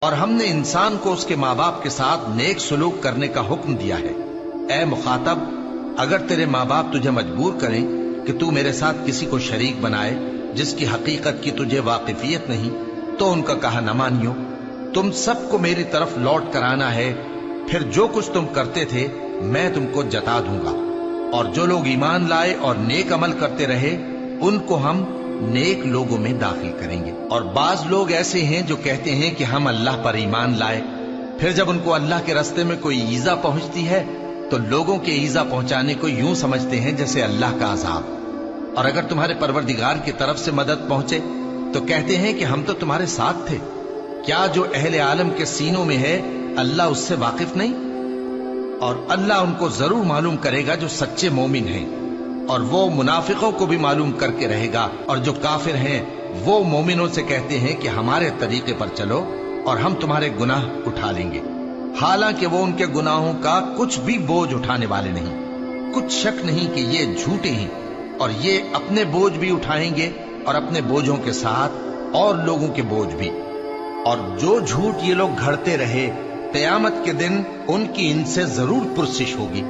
اور ہم نے انسان کو اس کے ماں باپ کے ساتھ نیک سلوک کرنے کا حکم دیا ہے۔ اے مخاطب، اگر تیرے ماں باپ تجھے مجبور کریں کہ تو میرے ساتھ کسی کو شریک بنائے جس کی حقیقت کی تجھے واقفیت نہیں، تو ان کا کہا نہ مانیو۔ تم سب کو میری طرف لوٹ کر آنا ہے، پھر جو کچھ تم کرتے تھے میں تم کو جتا دوں گا۔ اور جو لوگ ایمان لائے اور نیک عمل کرتے رہے ان کو ہم نیک لوگوں میں داخل کریں گے۔ اور بعض لوگ ایسے ہیں جو کہتے ہیں کہ ہم اللہ پر ایمان لائے، پھر جب ان کو اللہ کے راستے میں کوئی ایذا پہنچتی ہے تو لوگوں کے ایذا پہنچانے کو یوں سمجھتے ہیں جیسے اللہ کا عذاب۔ اور اگر تمہارے پروردگار کی طرف سے مدد پہنچے تو کہتے ہیں کہ ہم تو تمہارے ساتھ تھے۔ کیا جو اہل عالم کے سینوں میں ہے اللہ اس سے واقف نہیں؟ اور اللہ ان کو ضرور معلوم کرے گا جو سچے مومن ہیں، اور وہ منافقوں کو بھی معلوم کر کے رہے گا۔ اور جو کافر ہیں وہ مومنوں سے کہتے ہیں کہ ہمارے طریقے پر چلو اور ہم تمہارے گناہ اٹھا لیں گے، حالانکہ وہ ان کے گناہوں کا کچھ بھی بوجھ اٹھانے والے نہیں۔ کچھ شک نہیں کہ یہ جھوٹے ہیں، اور یہ اپنے بوجھ بھی اٹھائیں گے اور اپنے بوجھوں کے ساتھ اور لوگوں کے بوجھ بھی۔ اور جو جھوٹ یہ لوگ گھڑتے رہے قیامت کے دن ان کی ان سے ضرور پرسش ہوگی۔